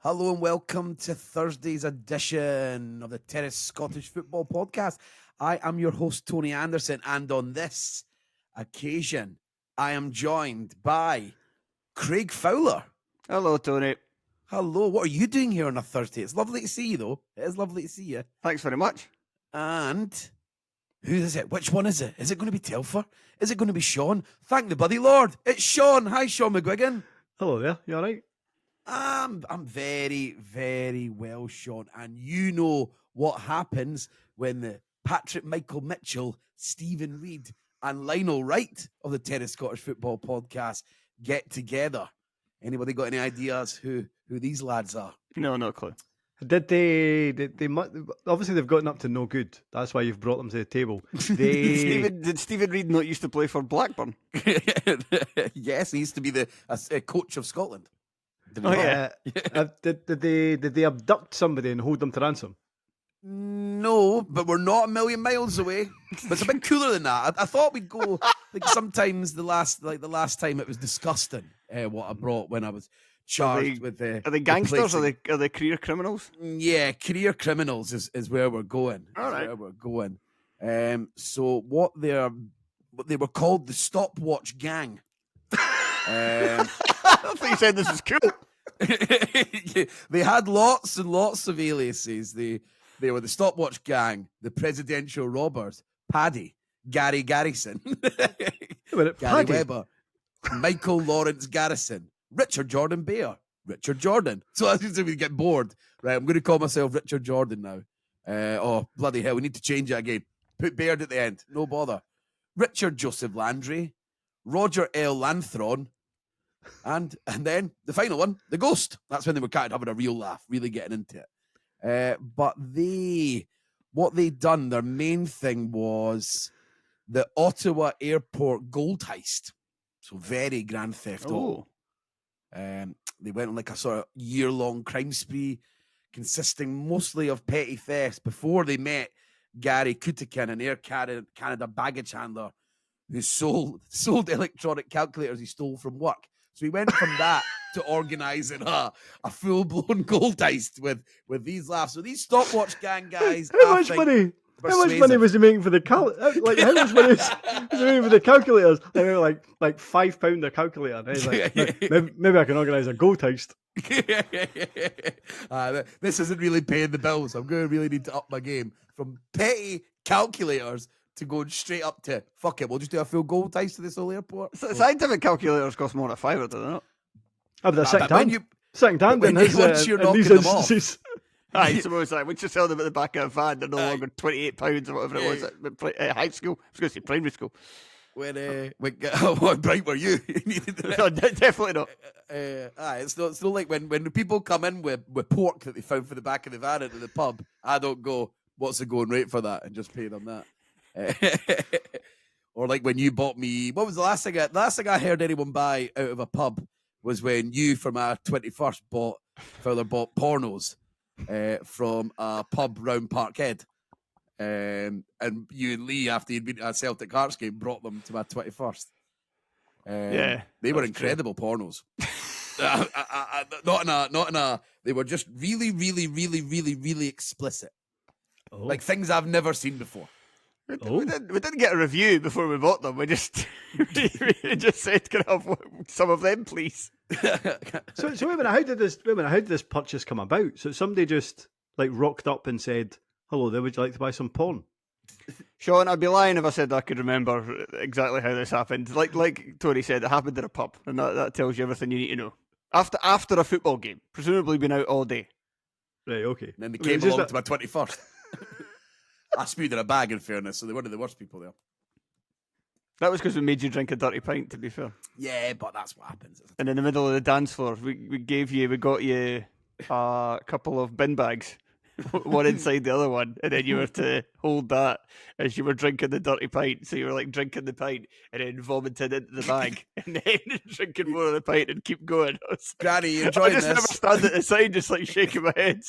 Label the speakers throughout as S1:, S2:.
S1: Hello and welcome to Thursday's edition of the Terrace Scottish Football Podcast. I am your host, Tony Anderson, and on this occasion, I am joined by Craig Fowler.
S2: Hello, Tony.
S1: Hello, what are you doing here on a Thursday? It's lovely to see you, though. It is lovely to see you.
S2: Thanks very much.
S1: And who is it? Which one is it? Is it going to be Telfer? Is it going to be Shaughan? Thank the bloody Lord. It's Shaughan. Hi, Shaughan McGuigan.
S3: Hello there. You all right?
S1: I'm very, very well, Shaughan. And you know what happens when the Patrick Michael Mitchell, Stephen Reid, and Lionel Wright of the Terrace Scottish Football Podcast get together. Anybody got any ideas who these lads are?
S2: No clue.
S3: Did they obviously they've gotten up to no good. That's why you've brought them to the table.
S2: Did Stephen Reid not used to play for Blackburn?
S1: Yes, he used to be the coach of Scotland.
S3: Did they abduct somebody and hold them to ransom?
S1: No, but we're not a million miles away. But it's a bit cooler than that. I thought we'd go like sometimes the last time it was disgusting what I brought when I was charged with the.
S2: Are they gangsters? Are they career criminals?
S1: Yeah, career criminals is where we're going.
S2: All right,
S1: where we're going. So what they were called the Stopwatch Gang.
S2: I thought you said this was cool.
S1: They had lots and lots of aliases. They were the Stopwatch Gang, the Presidential Robbers, Paddy, Gary Garrison, Gary Webber, Michael Lawrence Garrison, Richard Jordan Bear, Richard Jordan. So as soon as we get bored, right, I'm going to call myself Richard Jordan now. Oh, bloody hell, we need to change it again. Put Baird at the end, no bother. Richard Joseph Landry, Roger L. Lanthron, and then the final one, the Ghost. That's when they were kind of having a real laugh, really getting into it. But what they'd done, their main thing was the Ottawa Airport gold heist. So very Grand Theft Auto. They went on like a sort of year-long crime spree consisting mostly of petty thefts before they met Gary Cootican, an Air Canada baggage handler who sold electronic calculators he stole from work. So he went from that to organising a full-blown gold heist with these laughs. So these Stopwatch Gang guys.
S3: How much money was he making for the how much money was he making for the calculators? Like £5 a calculator. And he's like, maybe I can organise a gold heist.
S1: This isn't really paying the bills. I'm going to really need to up my game from petty calculators to going straight up to fuck it. We'll just do a full gold heist to this whole airport.
S2: So scientific calculators cost more than £5, do they not?
S3: Oh, they're second hand.
S1: Once you're knocking them off.
S2: I suppose once you sell them at the back of a van, they're no longer £28 or whatever it was at high school. I was going to say primary school.
S1: How bright were you?
S2: No, definitely not.
S1: It's not like when people come in with pork that they found for the back of the van into the pub, I don't go, what's the going rate for that, and just pay them that. Or like when you bought me, what was the last thing I heard anyone buy out of a pub was when you, for my 21st, bought pornos from a pub round Parkhead. And you and Lee, after you'd been at a Celtic Hearts game, brought them to my 21st. They were incredible pornos. Not in a. They were just really, really, really, really, really explicit. Oh. Like things I've never seen before.
S2: We didn't get a review before we bought them. We just said, "Can I have some of them, please?"
S3: So wait a minute. How did this purchase come about? So somebody just like rocked up and said, "Hello there, would you like to buy some porn?"
S2: Shaughan, I'd be lying if I said I could remember exactly how this happened. Like Tony said, it happened in a pub, and that tells you everything you need to know. After a football game, presumably been out all day.
S3: Right. Okay.
S1: And then they came along to my 21st. I spewed in a bag, in fairness, so they weren't the worst people there.
S2: That was because we made you drink a dirty pint, to be fair.
S1: Yeah, but that's what happens.
S2: And in the middle of the dance floor, we got you a couple of bin bags, one inside the other one, and then you were to hold that as you were drinking the dirty pint. So you were like drinking the pint and then vomiting into the bag, and then drinking more of the pint and keep going.
S1: Granny, you enjoying this?
S2: I just never stand at the side, just like shaking my head.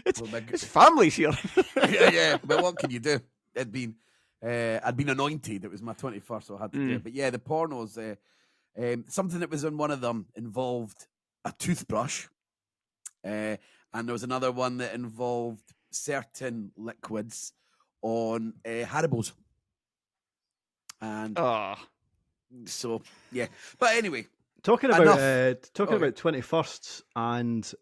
S2: It's families here.
S1: yeah. But what can you do? I'd been anointed. It was my 21st, so I had to do it. But yeah, the pornos. Something that was on one of them involved a toothbrush, And there was another one that involved certain liquids on Haribo's. And so, yeah. But anyway.
S3: Talking about 21sts and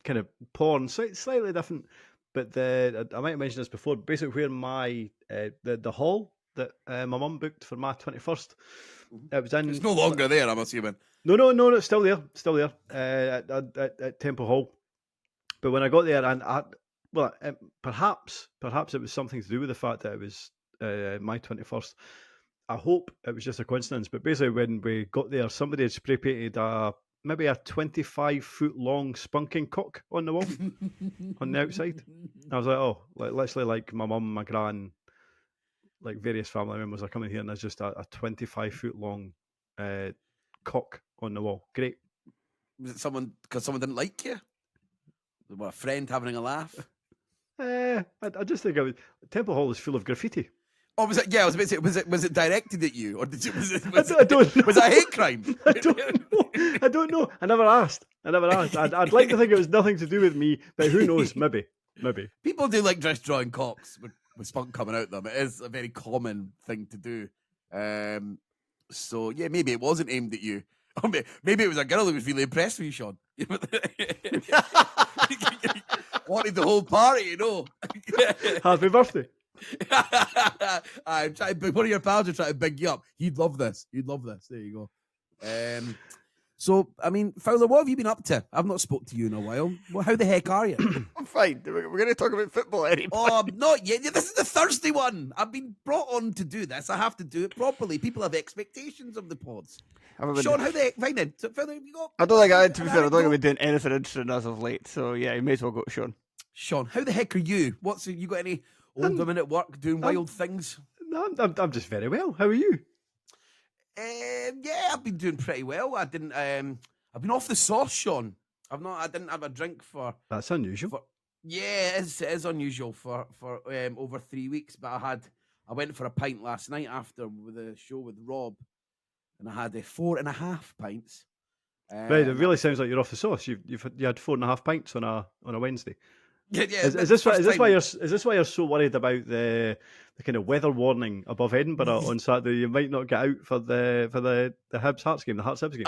S3: kind of porn, slightly different. But I might have mentioned this before. Basically, where my the hall that my mum booked for my 21st, it was in.
S1: It's no longer there, I'm assuming.
S3: No, it's still there. At Temple Hall. But when I got there, perhaps it was something to do with the fact that it was my 21st. I hope it was just a coincidence, but basically when we got there, somebody had spray painted maybe a 25-foot long spunking cock on the wall on the outside. I was like, oh, literally like my mum, my gran, like various family members are coming here, and there's just a 25-foot long cock on the wall. Great.
S1: Was it someone because someone didn't like you? What, a friend having a laugh?
S3: I just think Temple Hall is full of graffiti.
S1: Oh, was it? Yeah, I was about to say, was it directed at you, or did you?
S3: I don't know.
S1: Was that a hate crime?
S3: I don't know. I never asked. I'd like to think it was nothing to do with me, but who knows? Maybe.
S1: People do like just drawing cocks with spunk coming out them. It is a very common thing to do. So yeah, maybe it wasn't aimed at you. Or maybe it was a girl who was really impressed with you, Shaughan. Wanted the whole party, you know.
S3: Happy birthday.
S1: I'm trying. One of your pals are trying to big you up. He'd love this. There you go. So, I mean, Fowler, what have you been up to? I've not spoke to you in a while. Well, how the heck are you?
S2: I'm fine. We're going to talk about football anyway.
S1: Oh, not yet. This is the Thursday one. I've been brought on to do this. I have to do it properly. People have expectations of the pods. Shaughan, how the heck? Fine then. So, Fowler, have you got?
S2: I don't think to be fair, I don't think we've been doing anything interesting as of late. So yeah, you may as well go to Shaughan.
S1: Shaughan, how the heck are you? You got any old women at work doing wild things?
S3: No, I'm just very well. How are you?
S1: Yeah, I've been doing pretty well. I've been off the sauce, Shaughan. I didn't have a drink for.
S3: That's unusual.
S1: Yeah, it is unusual for over 3 weeks. But I went for a pint last night after the show with Rob, and I had 4.5 pints.
S3: Right, it really sounds like you're off the sauce. You had 4.5 pints on a Wednesday.
S1: Yeah.
S3: Is this why you're so worried about the kind of weather warning above Edinburgh on Saturday? You might not get out for the Hibs Hearts game, the Hearts Hibs game.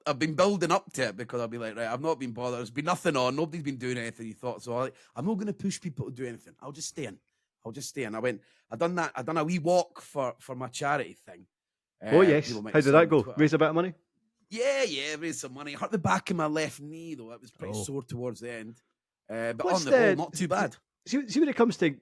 S1: I've been building up to it because I'll be like, right, I've not been bothered. There's been nothing on. Nobody's been doing anything. You thought so? I'm not going to push people to do anything. I'll just stay in. I done a wee walk for my charity thing.
S3: Oh yes. How did that go? Raise a bit of money.
S1: Yeah, raise some money. Hurt the back of my left knee though. It was pretty sore towards the end. But on the whole, not too bad.
S3: See when it comes to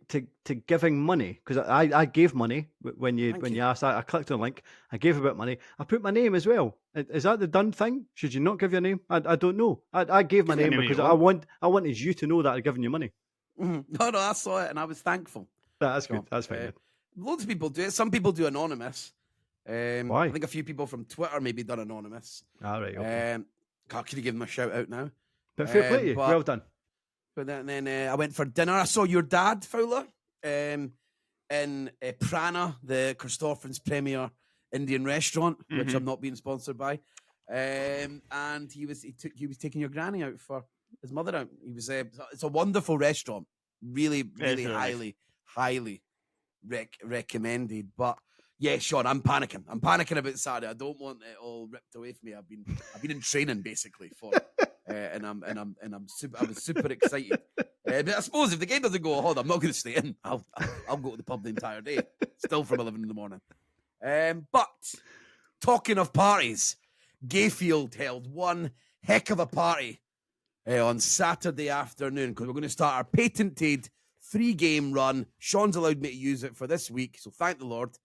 S3: giving money, because I gave money when you asked. I clicked on the link. I gave a bit of money. I put my name as well. Is that the done thing? Should you not give your name? I don't know. I gave my name because I wanted you to know that I'd given you money.
S1: Mm-hmm. No, I saw it and I was thankful.
S3: That's good. That's fine.
S1: Loads of people do it. Some people do anonymous.
S3: Why?
S1: I think a few people from Twitter maybe done anonymous.
S3: All right. Okay.
S1: Could you give them a shout out now?
S3: But fair play to you. Well done.
S1: But then I went for dinner. I saw your dad, Fowler, in Prana, the Christopher's premier Indian restaurant, which I'm not being sponsored by. And he was taking your granny out for his mother out. It's a wonderful restaurant, really highly recommended. But yeah, Shaughan, I'm panicking. I'm panicking about Saturday. I don't want it all ripped away from me. I've been in training basically for it. And I was super excited. But I suppose if the game doesn't go ahead, I'm not going to stay in. I'll go to the pub the entire day, still from 11 in the morning. But talking of parties, Gayfield held one heck of a party on Saturday afternoon because we're going to start our patented 3-game run. Shaughan's allowed me to use it for this week, so thank the Lord.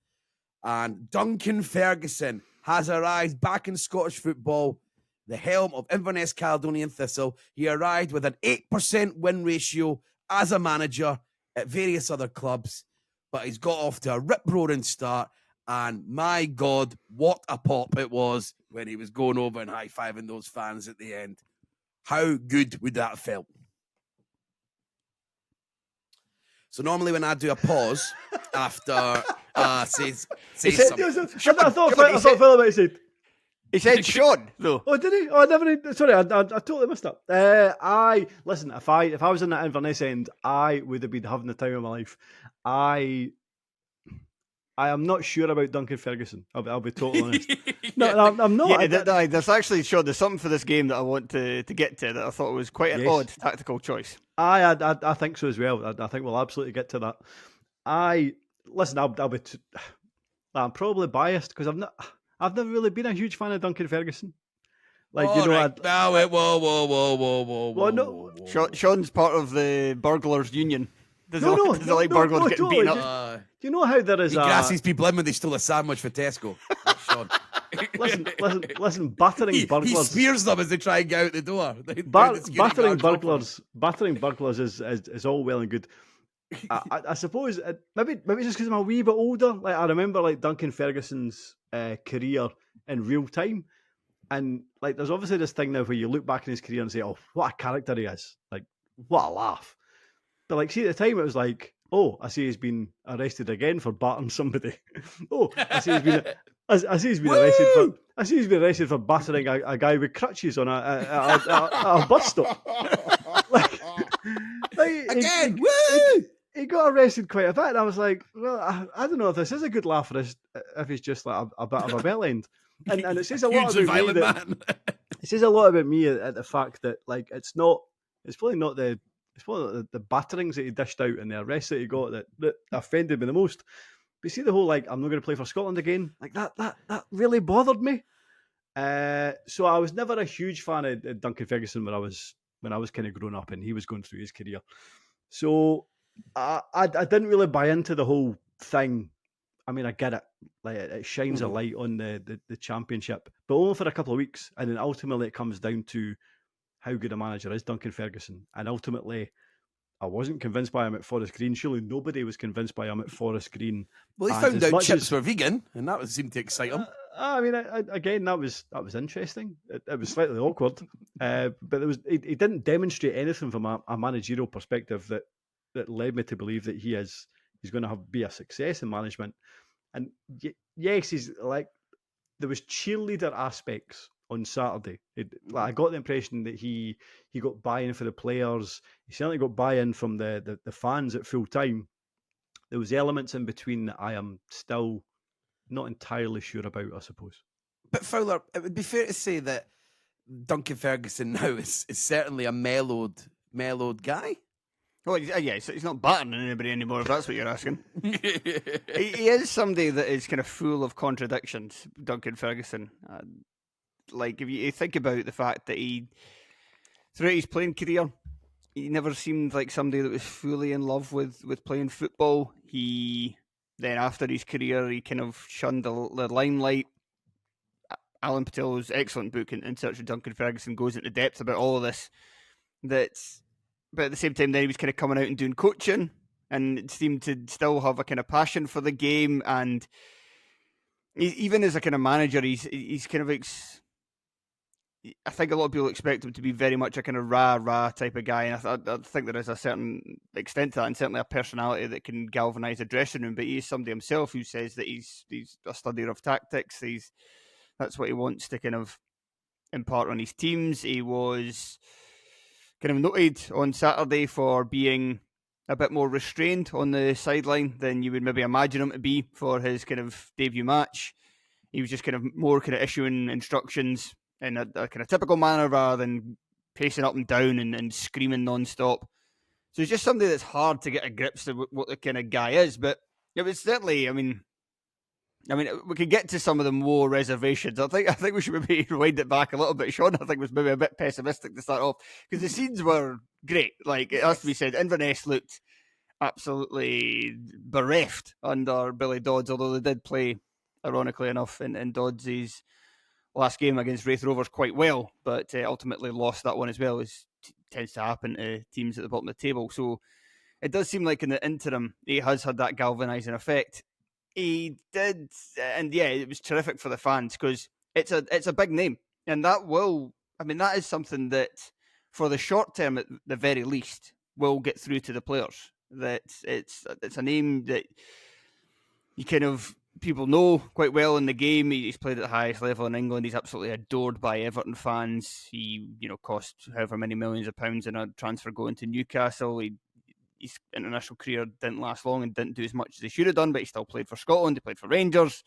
S1: And Duncan Ferguson has arrived back in Scottish football, the helm of Inverness Caledonian Thistle. He arrived with an 8% win ratio as a manager at various other clubs, but he's got off to a rip-roaring start, and my God, what a pop it was when he was going over and high-fiving those fans at the end. How good would that have felt? So normally when I do a pause after say something.
S3: I thought Philip might have said,
S2: He said Shaughan, though.
S3: Oh, did he? Oh, I never. Sorry, I totally missed that. I listen. If I was in that Inverness end, I would have been having the time of my life. I am not sure about Duncan Ferguson. I'll be totally honest. No, I'm not.
S2: Yeah, there's actually, Shaughan, there's something for this game that I want to get to that I thought was quite an odd tactical choice.
S3: I think so as well. I think we'll absolutely get to that. Listen. I'll be. I'm probably biased because I've never really been a huge fan of Duncan Ferguson. Like, you know,
S1: right. Whoa.
S3: Well, no.
S2: Shaughan's part of the burglars union. Does he like burglars getting
S3: totally.
S2: beaten up?
S3: Do you know how there is
S1: he grasses people in when they stole a sandwich for Tesco? Shaughan.
S3: listen, battering burglars.
S1: He spears them as they try and get out the door.
S3: Battering burglars is all well and good. I suppose maybe it's just because I'm a wee bit older. Like, I remember like Duncan Ferguson's career in real time, and like there's obviously this thing now where you look back in his career and say, "Oh, what a character he is!" Like, what a laugh. But like, see, at the time it was like, "Oh, I see he's been arrested again for battering somebody." Oh, I see he's been arrested for. I see he's been arrested for battering a guy with crutches on a bus stop.
S1: Again,
S3: he got arrested quite a bit, and I was like, well, I don't know if this is a good laugh or if he's just like a bit of a bell end. And it says a lot about me. It says a lot about me at the fact that like it's probably not the batterings that he dished out and the arrests that he got that offended me the most. But you see the whole like I'm not going to play for Scotland again, like that really bothered me. So I was never a huge fan of Duncan Ferguson when I was kind of growing up and he was going through his career. So I didn't really buy into the whole thing. I mean, I get it. Like it shines a light on the championship, but only for a couple of weeks, and then ultimately it comes down to how good a manager is Duncan Ferguson. And ultimately, I wasn't convinced by him at Forest Green. Surely nobody was convinced by him at Forest Green.
S1: Well, he found out chips were vegan, and that seemed to excite him.
S3: I mean, again, that was interesting. It was slightly awkward, but he didn't demonstrate anything from a managerial perspective that led me to believe that he's going to be a success in management. And yes, he's like there was cheerleader aspects on Saturday. I got the impression that he got buy-in for the players. He certainly got buy-in from the fans at full time. There was elements in between that I am still not entirely sure about, I suppose.
S1: But Fowler, it would be fair to say that Duncan Ferguson now is certainly a mellowed guy.
S2: Well, yeah, he's not battering anybody anymore, if that's what you're asking. He is somebody that is kind of full of contradictions, Duncan Ferguson. Like, if you think about the fact that throughout his playing career, he never seemed like somebody that was fully in love with playing football. Then after his career, he kind of shunned the limelight. Alan Patel's excellent book, In Search of Duncan Ferguson, goes into depth about all of this. But at the same time, then he was kind of coming out and doing coaching, and it seemed to still have a kind of passion for the game. And even as a kind of manager, he's kind of I think a lot of people expect him to be very much a kind of rah type of guy, and I think there is a certain extent to that, and certainly a personality that can galvanise a dressing room. But he is somebody himself who says that he's a studier of tactics. That's what he wants to kind of impart on his teams. He was kind of noted on Saturday for being a bit more restrained on the sideline than you would maybe imagine him to be for his kind of debut match. He was just kind of more kind of issuing instructions in a kind of typical manner rather than pacing up and down and screaming non-stop. So he's just somebody that's hard to get a grip to what the kind of guy is. But it was certainly, I mean, we could get to some of the more reservations. I think we should maybe rewind it back a little bit. Shaughan, I think, was maybe a bit pessimistic to start off because the scenes were great. Like, it has to be said, Inverness looked absolutely bereft under Billy Dodds, although they did play, ironically enough, in Dodds' last game against Wraith Rovers quite well, but ultimately lost that one as well, as tends to happen to teams at the bottom of the table. So it does seem like in the interim, he has had that galvanising effect. He did, and yeah, it was terrific for the fans because it's a big name, and that is something that for the short term at the very least will get through to the players. That it's a name that you kind of people know quite well in the game. He's played at the highest level in England. He's absolutely adored by Everton fans. He, cost however many millions of pounds in a transfer going to Newcastle. His international career didn't last long and didn't do as much as he should have done, but he still played for Scotland. He played for Rangers.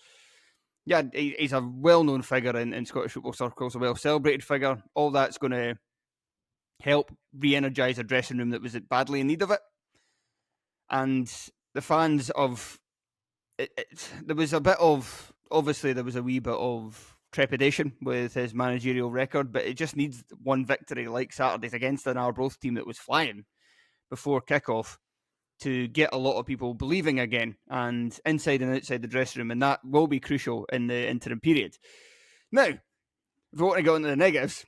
S2: Yeah, he's a well-known figure in Scottish football circles, a well-celebrated figure. All that's going to help re-energise a dressing room that was badly in need of it. And the fans of there was a wee bit of trepidation with his managerial record, but it just needs one victory like Saturday's against an Arbroath team that was flying before kickoff to get a lot of people believing again, and inside and outside the dressing room, and that will be crucial in the interim period. Now, if we want to go into the negatives,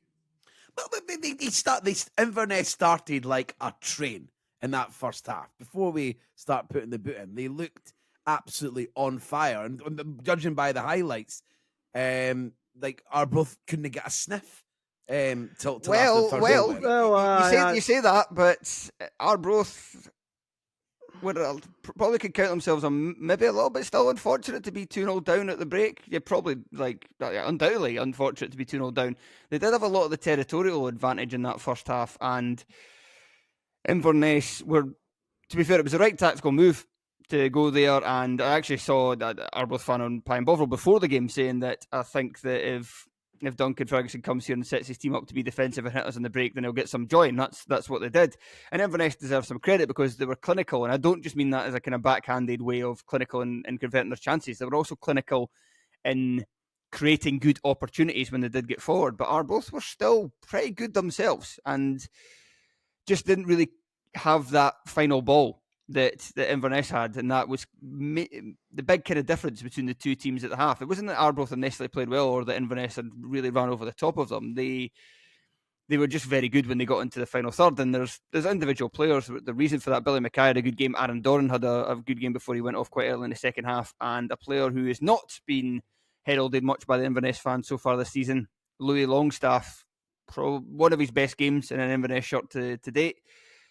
S1: Inverness started like a train in that first half. Before we start putting the boot in, they looked absolutely on fire, and judging by the highlights, Arbroath couldn't get a sniff. Till after the third goal.
S2: You say that, but Arbroath probably could count themselves on maybe a little bit still unfortunate to be 2-0 down at the break. You're probably undoubtedly unfortunate to be 2-0 down. They did have a lot of the territorial advantage in that first half, and Inverness were, to be fair, it was the right tactical move to go there. And I actually saw that Arbroath fan on Pie and Bovril before the game saying that I think that if Duncan Ferguson comes here and sets his team up to be defensive and hit us on the break, then he'll get some joy, and that's what they did. And Inverness deserve some credit because they were clinical, and I don't just mean that as a kind of backhanded way of clinical in converting their chances. They were also clinical in creating good opportunities when they did get forward, but Arbroath were still pretty good themselves and just didn't really have that final ball that Inverness had, and that was the big kind of difference between the two teams at the half. It wasn't that Arbroath had necessarily played well or that Inverness had really ran over the top of them. They were just very good when they got into the final third, and there's individual players. The reason for that, Billy Mackay had a good game. Aaron Doran had a good game before he went off quite early in the second half, and a player who has not been heralded much by the Inverness fans so far this season, Louis Longstaff, one of his best games in an Inverness shirt to date.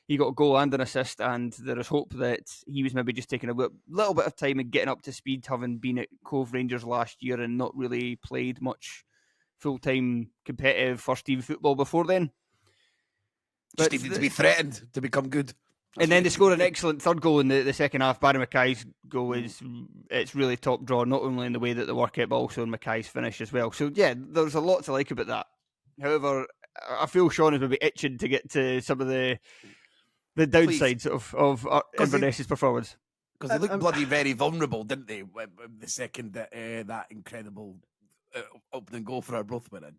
S2: He got a goal and an assist, and there is hope that he was maybe just taking a little bit of time and getting up to speed, having been at Cove Rangers last year and not really played much full-time competitive first-team football before then.
S1: Just needed to be threatened to become good.
S2: And then they scored an excellent third goal in the second half. Barry Mackay's goal it's really top draw, not only in the way that they work it, but also in Mackay's finish as well. So yeah, there's a lot to like about that. However, I feel Shaughan is maybe itching to get to some of the downsides of Inverness's performance.
S1: Because they looked bloody very vulnerable, didn't they? The second that incredible opening goal for Arbroath went in.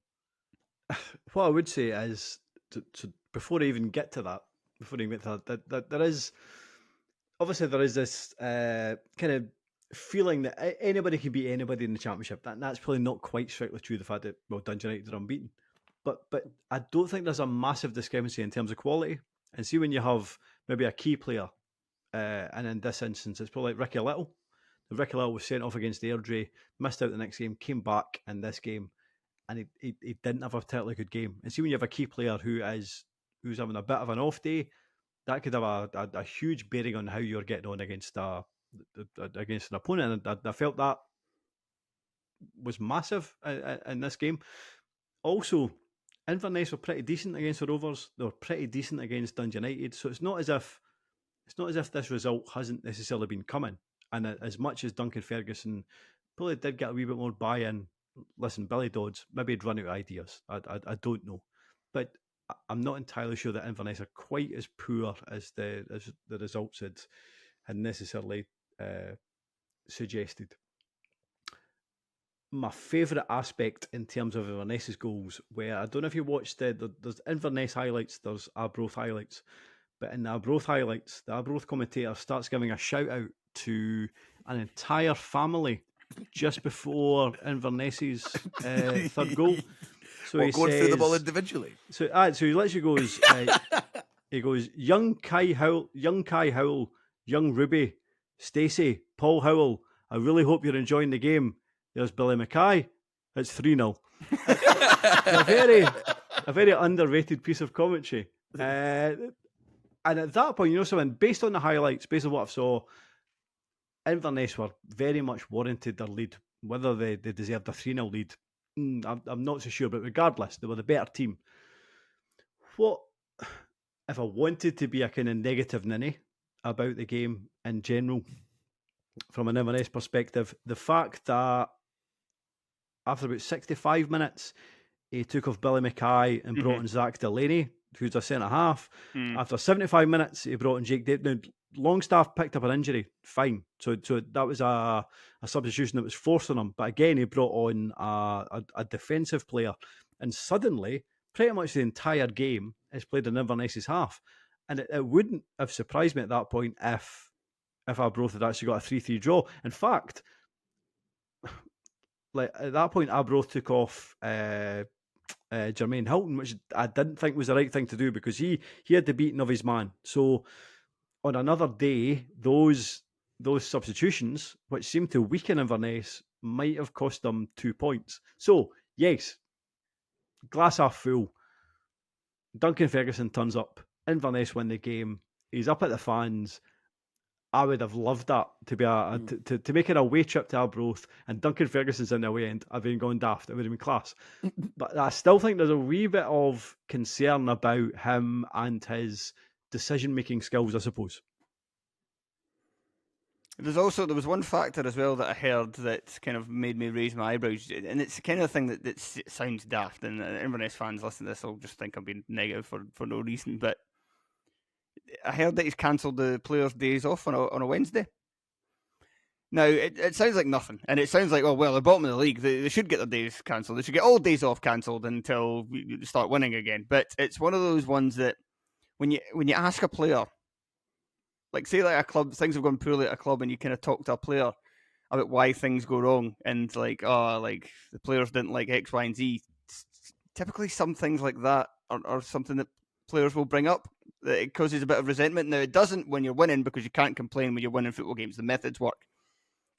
S3: What I would say is, before I even get to that, that there is this kind of feeling that anybody can beat anybody in the Championship. That's probably not quite strictly true. The fact that Dundee United are unbeaten, but I don't think there's a massive discrepancy in terms of quality. And see, when you have maybe a key player, and in this instance, it's probably like Ricky Little. Ricky Little was sent off against Airdrie, missed out the next game, came back in this game, and he didn't have a particularly good game. And see, when you have a key player who's having a bit of an off day, that could have a huge bearing on how you're getting on against an opponent. And I felt that was massive in this game. Also, Inverness were pretty decent against the Rovers. They were pretty decent against Dundee United. So it's not as if this result hasn't necessarily been coming. And as much as Duncan Ferguson probably did get a wee bit more buy-in, listen, Billy Dodds, maybe he'd run out of ideas. I don't know. But I'm not entirely sure that Inverness are quite as poor as the results had necessarily suggested. My favourite aspect in terms of Inverness's goals, where I don't know if you watched there's Inverness highlights, there's Arbroath highlights, but in the Arbroath highlights, the Arbroath commentator starts giving a shout out to an entire family just before Inverness's third goal. So
S1: he going through the ball individually.
S3: So he literally goes, he goes, young Kai Howell, young Ruby, Stacey, Paul Howell, I really hope you're enjoying the game. There's Billy Mackay. It's 3-0. a very underrated piece of commentary. And at that point, something, based on the highlights, based on what I saw, Inverness were very much warranted their lead. Whether they deserved a 3-0 lead, I'm not so sure. But regardless, they were the better team. What if I wanted to be a kind of negative ninny about the game in general, from an Inverness perspective, the fact that after about 65 minutes, he took off Billy Mackay and brought in Zach Delaney, who's a centre-half. After 75 minutes, he brought in Jake Davis. Now, Longstaff picked up an injury, fine. So that was a substitution that was forced on him. But again, he brought on a defensive player. And suddenly, pretty much the entire game is played in Inverness's half. And it wouldn't have surprised me at that point if Arbroath had actually got a 3-3 draw. In fact, like at that point, Arbroath took off Jermaine Hilton, which I didn't think was the right thing to do because he had the beating of his man. So on another day, those substitutions, which seemed to weaken Inverness, might have cost them 2 points. So yes, glass half full. Duncan Ferguson turns up. Inverness win the game. He's up at the fans. I would have loved that to be to make it a away trip to Arbroath and Duncan Ferguson's in the away end. I've been going daft. It would have been class. But I still think there's a wee bit of concern about him and his decision-making skills, I suppose.
S2: There was one factor as well that I heard that kind of made me raise my eyebrows, and it's the kind of thing that sounds daft, and Inverness fans listening to this will just think I'm being negative for no reason, but I heard that he's cancelled the players' days off on a Wednesday. Now, it sounds like nothing, and it sounds like, well, the bottom of the league, they should get their days cancelled. They should get all days off cancelled until you start winning again. But it's one of those ones that when you ask a player, like say like a club, things have gone poorly at a club, and you kind of talk to a player about why things go wrong, and like the players didn't like X, Y, and Z. Typically, some things like that are something that players will bring up. That it causes a bit of resentment. Now, it doesn't when you're winning because you can't complain when you're winning football games. The methods work.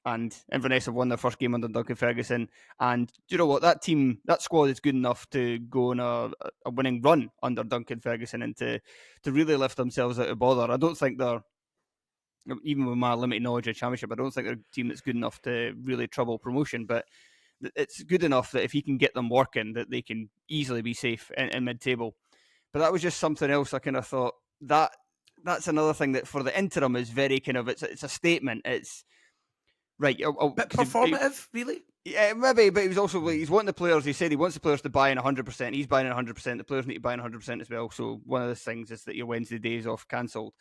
S2: And Inverness have won their first game under Duncan Ferguson. And do you know what? That squad is good enough to go on a winning run under Duncan Ferguson and to really lift themselves out of bother. I don't think they're, even with my limited knowledge of Championship, I don't think they're a team that's good enough to really trouble promotion. But it's good enough that if he can get them working, that they can easily be safe in mid-table. But that was just something else I kind of thought that's another thing that for the interim is very kind of, it's a statement. It's right.
S1: Bit performative, really?
S2: Yeah, maybe, but he's wanting the players, he said he wants the players to buy in 100%. He's buying in 100%. The players need to buy in 100% as well. So one of the things is that your Wednesday days off cancelled.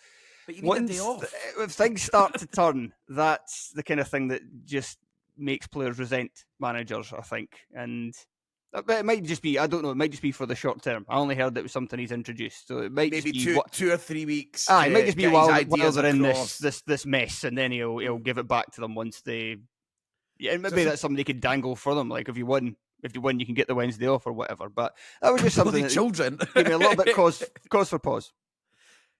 S1: But you need a day off.
S2: If things start to turn, that's the kind of thing that just makes players resent managers, I think. And but it might just be, I don't know, it might just be for the short term. I only heard that it was something he's introduced. So it might
S1: maybe
S2: just be
S1: 2 or 3 weeks.
S2: It might just be while they're in
S1: across.
S2: this mess, and then he'll give it back to them once they. Yeah, and maybe that's something they could dangle for them. Like if you win, you can get the Wednesday off or whatever. But that was just something that
S1: children
S2: gave me a little bit cause for pause.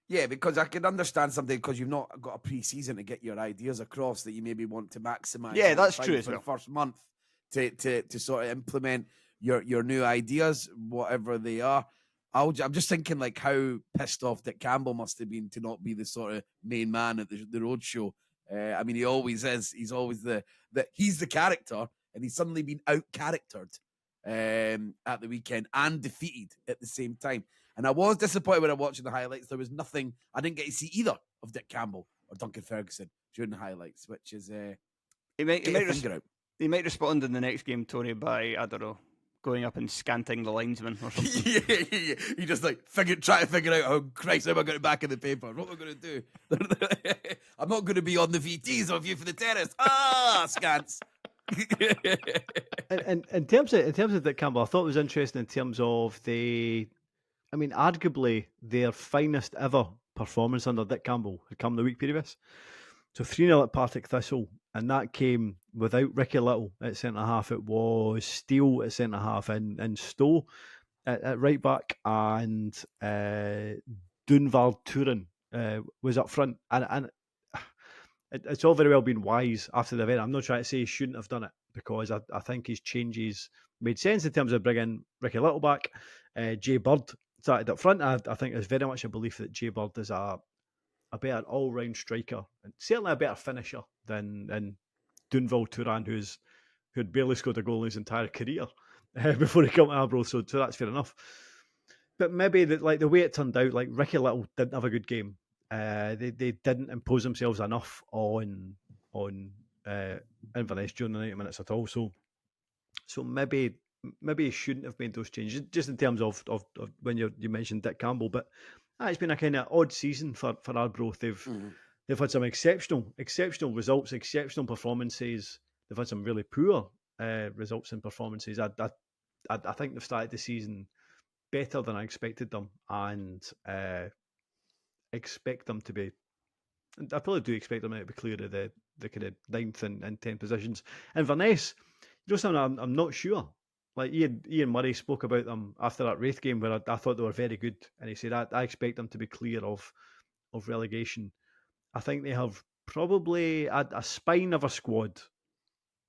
S1: Yeah, because I can understand something because you've not got a pre-season to get your ideas across that you maybe want to maximise.
S2: Yeah, that's true
S1: for the first month to sort of implement your new ideas, whatever they are. I'm just thinking like how pissed off Dick Campbell must have been to not be the sort of main man at the road show. I mean, he always is. He's always he's the character, and he's suddenly been out-charactered at the weekend and defeated at the same time. And I was disappointed when I watched the highlights. There was nothing. I didn't get to see either of Dick Campbell or Duncan Ferguson during the highlights, which is
S2: he might respond in the next game, Tony, by I don't know, going up and scanting the linesman or something.
S1: yeah. He just like try to figure out how Christ am I going to back in the paper? What am I going to do? I'm not going to be on the VTs of you for the terrace. Scants.
S3: And in terms of Dick Campbell, I thought it was interesting in terms of arguably their finest ever performance under Dick Campbell had come the week previous. So 3-0 at Partick Thistle, and that came without Ricky Little at centre-half. It was Steele at centre-half and Stowe at right-back, and Dunvar Turin was up front. And it's all very well been wise after the event. I'm not trying to say he shouldn't have done it, because I think his changes made sense in terms of bringing Ricky Little back. Jay Bird started up front. I think there's very much a belief that Jay Bird is a a better all-round striker, and certainly a better finisher than Dunval Turan, who had barely scored a goal in his entire career before he came to Arbroath. So that's fair enough. But maybe the way it turned out, like Ricky Little didn't have a good game. They didn't impose themselves enough on Inverness during the 90 minutes at all. So maybe he shouldn't have made those changes, just in terms of when you mentioned Dick Campbell. But it's been a kind of odd season for Arbroath. They've had some exceptional results, exceptional performances. They've had some really poor results and performances. I think they've started the season better than I expected them, and expect them to be. I probably do expect them to be clear of the kind of 9th and 10th positions. Inverness, something I'm not sure. Like Ian Murray spoke about them after that Wraith game, where I thought they were very good, and he said I expect them to be clear of relegation. I think they have probably a spine of a squad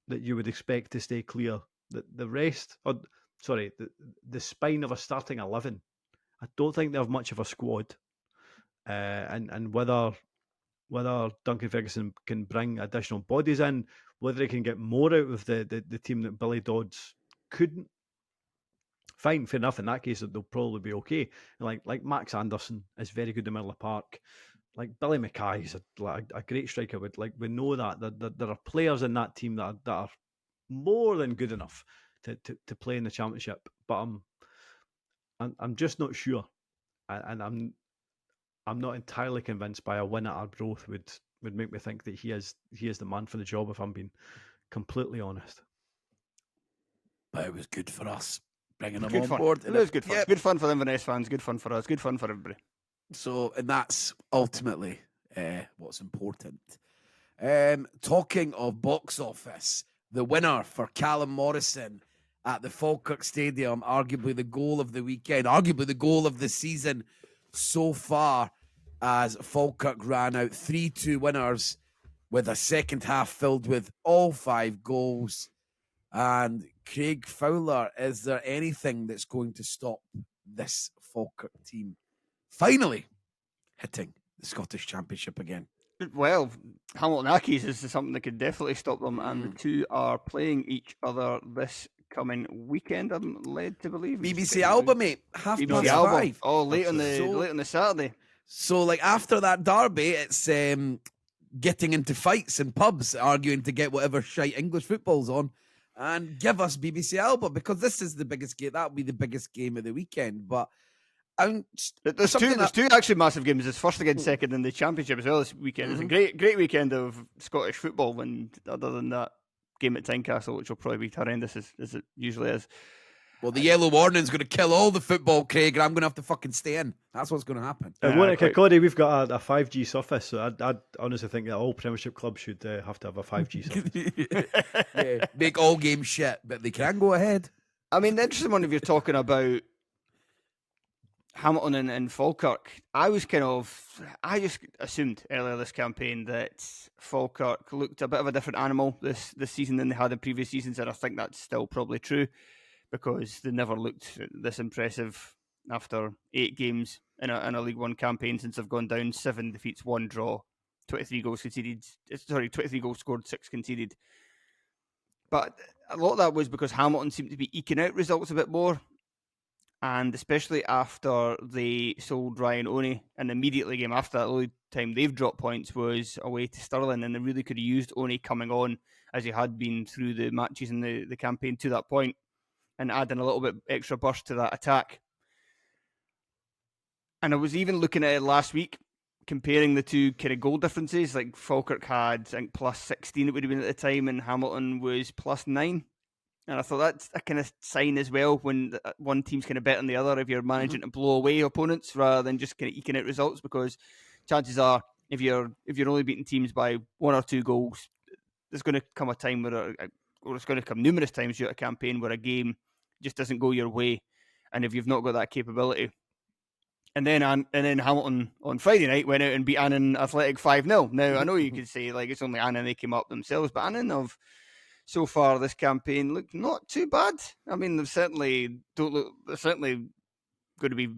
S3: that you would expect to stay clear. The rest, the spine of a starting 11. I don't think they have much of a squad, and whether Duncan Ferguson can bring additional bodies in, whether he can get more out of the team that Billy Dodds couldn't. Fine, fair enough. In that case, they'll probably be okay. Like Max Anderson is very good in the middle of the park. Like Billy Mackay is a great striker. We know that there are players in that team that are more than good enough to play in the championship. But I'm just not sure, and I'm not entirely convinced by a win at Arbroath would make me think that he is the man for the job, if I'm being completely honest.
S1: But it was good for us bringing him on board.
S2: It was good fun. Good fun for the Inverness fans. Good fun for us. Good fun for everybody.
S1: So, and that's ultimately what's important. Talking of box office, the winner for Callum Morrison at the Falkirk Stadium, arguably the goal of the weekend, arguably the goal of the season so far, as Falkirk ran out 3-2 winners with a second half filled with all 5 goals. And Craig Fowler, is there anything that's going to stop this Falkirk team finally hitting the Scottish Championship again?
S2: Well, Hamilton Accies is something that could definitely stop them, and the two are playing each other this coming weekend, I'm led to believe.
S1: BBC Alba, mate, half
S2: BBC
S1: past
S2: Alba.
S1: 5.
S2: Oh, late on the Saturday.
S1: So, like, after that derby, it's getting into fights in pubs, arguing to get whatever shite English football's on, and give us BBC Alba, because this is the biggest game. That'll be the biggest game of the weekend. But
S2: there's two actually massive games. There's first against second in the championship as well this weekend. It's a great weekend of Scottish football, and other than that game at Tynecastle, which will probably be horrendous as it usually is.
S1: Well, the yellow warning's going to kill all the football, Craig, and I'm going to have to fucking stay in. That's what's going to happen.
S3: And at Kirkcaldy, we've got a 5G surface, so I honestly think that all Premiership clubs should have to have a 5G surface.
S1: Yeah, make all games shit, but they can go ahead.
S2: I mean, the interesting one, if you're talking about Hamilton and Falkirk, I just assumed earlier this campaign that Falkirk looked a bit of a different animal this season than they had in previous seasons, and I think that's still probably true, because they never looked this impressive after 8 games in a League One campaign since they've gone down 7 defeats, 1 draw, 23 goals conceded. 23 goals scored, 6 conceded. But a lot of that was because Hamilton seemed to be eking out results a bit more, and especially after they sold Ryan Oney, and immediately game after that, the only time they've dropped points was away to Stirling, and they really could have used Oney coming on as he had been through the matches in the campaign to that point, and adding a little bit extra burst to that attack. And I was even looking at it last week, comparing the two kind of goal differences. Like Falkirk had, I think, plus 16 it would have been at the time, and Hamilton was plus 9. And I thought that's a kind of sign as well when one team's kind of better than the other if you're managing to blow away opponents rather than just kind of eking out results, because chances are if you're only beating teams by 1 or 2 goals, there's going to come a time or it's going to come numerous times throughout a campaign where a game just doesn't go your way, and if you've not got that capability. And then Hamilton on Friday night went out and beat Annan Athletic 5-0. Now I know you could say like it's only Annan, they came up themselves, but Annan have so far this campaign look not too bad. I mean, they're certainly going to be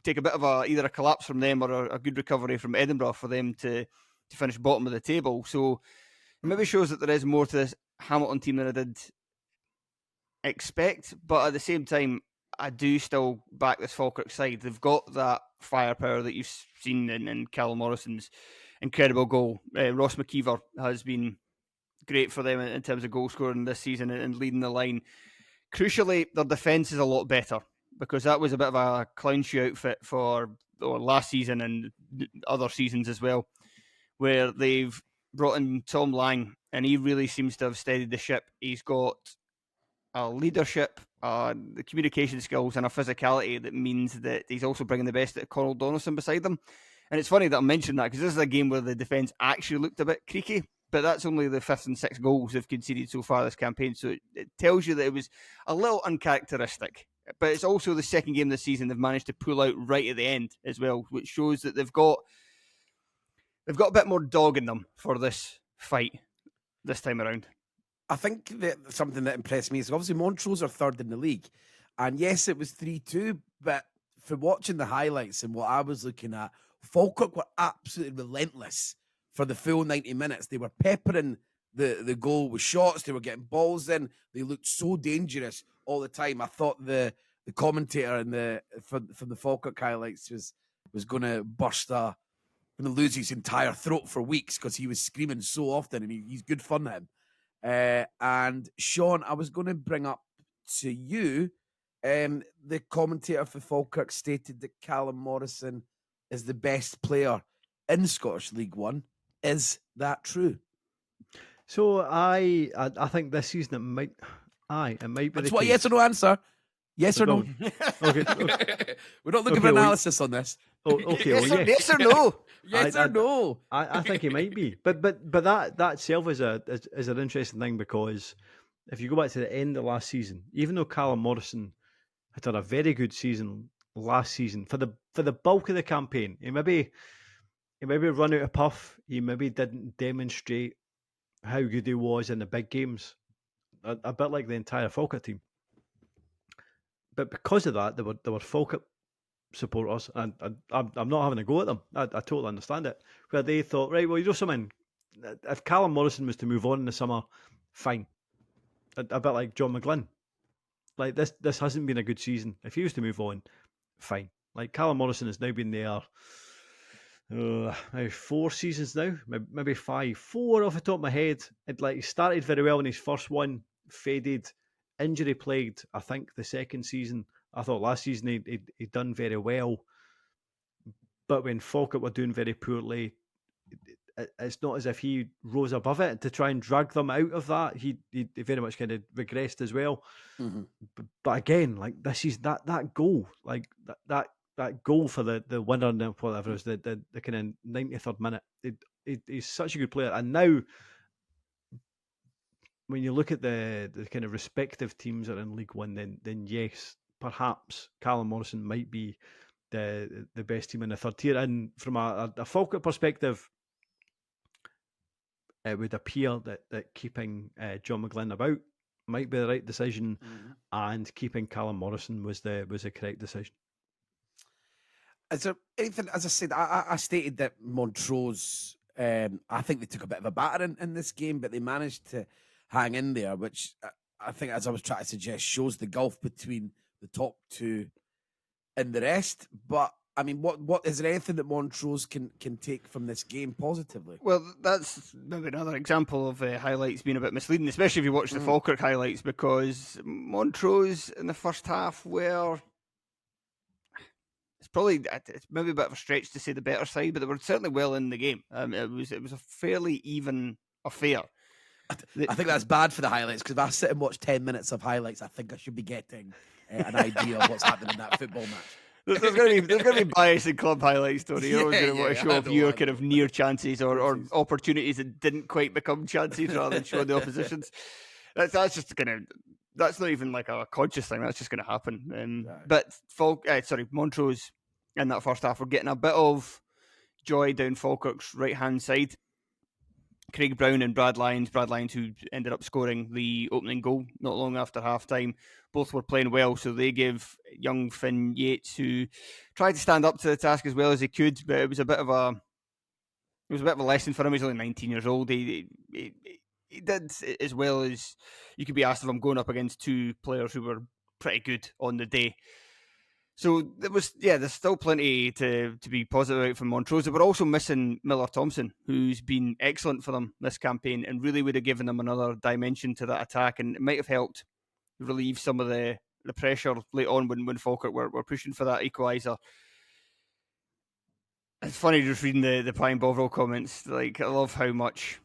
S2: take a bit of either a collapse from them or a good recovery from Edinburgh for them to finish bottom of the table. So it maybe shows that there is more to this Hamilton team than I did expect. But at the same time, I do still back this Falkirk side. They've got that firepower that you've seen in Callum Morrison's incredible goal. Ross McKeever has been great for them in terms of goal scoring this season and leading the line. Crucially, their defence is a lot better, because that was a bit of a clown shoe outfit for last season and other seasons as well, where they've brought in Tom Lang, and he really seems to have steadied the ship. He's got a leadership, the communication skills, and a physicality that means that he's also bringing the best out of Conal Donaldson beside them. And it's funny that I'm mentioning that, because this is a game where the defence actually looked a bit creaky, but that's only the 5th and 6th goals they've conceded so far this campaign. So it tells you that it was a little uncharacteristic. But it's also the second game this season they've managed to pull out right at the end as well, which shows that they've got a bit more dog in them for this fight this time around.
S1: I think that something that impressed me is obviously Montrose are 3rd in the league. And yes, it was 3-2, but for watching the highlights and what I was looking at, Falkirk were absolutely relentless for the full 90 minutes. They were peppering the goal with shots. They were getting balls in. They looked so dangerous all the time. I thought the commentator from the Falkirk highlights was going to going to lose his entire throat for weeks, because he was screaming so often, and he's good fun, him. And Shaughan, I was going to bring up to you, the commentator for Falkirk stated that Callum Morrison is the best player in Scottish League One. Is that true?
S3: So I think this season it might be.
S1: That's what, yes or no answer. Yes or no?
S3: Okay.
S1: We're not looking for analysis on this.
S3: Okay.
S2: Yes or no?
S1: Yes or no?
S3: I think it might be, but that itself is an interesting thing, because if you go back to the end of last season, even though Callum Morrison had a very good season last season, for the bulk of the campaign, he maybe run out of puff. He maybe didn't demonstrate how good he was in the big games, a bit like the entire Falkirk team. But because of that, there were Falkirk supporters, and I'm not having a go at them. I totally understand it. Where they thought, right, well, you know something, if Callum Morrison was to move on in the summer, fine. A bit like John McGlynn. Like this hasn't been a good season. If he was to move on, fine. Like Callum Morrison has now been there maybe 4 seasons now, maybe 5. 4 off the top of my head. He started very well in his first one, faded, injury plagued. I think the second season, I thought last season he'd done very well, but when Falkirk were doing very poorly, it's not as if he rose above it to try and drag them out of that. He very much kind of regressed as well. Mm-hmm. But again, like this is that goal, like that goal for the winner and whatever is the kind of 93rd minute. He's such a good player, and now when you look at the kind of respective teams that are in League One, then yes, perhaps Callum Morrison might be the best team in the 3rd tier. And from a Falkirk perspective, it would appear that keeping John McGlynn about might be the right decision, and keeping Callum Morrison was the correct decision.
S1: Is there anything, as I said, I stated that Montrose, I think they took a bit of a battering in this game, but they managed to hang in there, which I think, as I was trying to suggest, shows the gulf between the top 2 and the rest. But I mean, what is there anything that Montrose can take from this game positively?
S2: Well, that's maybe another example of highlights being a bit misleading, especially if you watch the Falkirk highlights, because Montrose in the first half were, it's maybe a bit of a stretch to say the better side, but they were certainly well in the game. It was a fairly even affair.
S1: I think that's bad for the highlights, because if I sit and watch 10 minutes of highlights, I think I should be getting an idea of what's happening in that football match.
S2: There's going to be bias in club highlights, Tony. You're always going to want to show off your kind of near chances or opportunities that didn't quite become chances, rather than showing the oppositions. That's just that's not even like a conscious thing. That's just going to happen. But Montrose in that first half were getting a bit of joy down Falkirk's right hand side. Craig Brown and Brad Lyons, who ended up scoring the opening goal not long after half-time, both were playing well, so they gave young Finn Yates, who tried to stand up to the task as well as he could, but it was a bit of a lesson for him. He's only 19 years old. He did as well as you could be asked of him, going up against two players who were pretty good on the day. So there's still plenty to be positive about from Montrose. They were also missing Miller Thompson, who's been excellent for them this campaign and really would have given them another dimension to that attack, and it might have helped relieve some of the pressure late on when Falkirk were pushing for that equaliser. It's funny just reading the Pine Bovril comments. Like, I love how much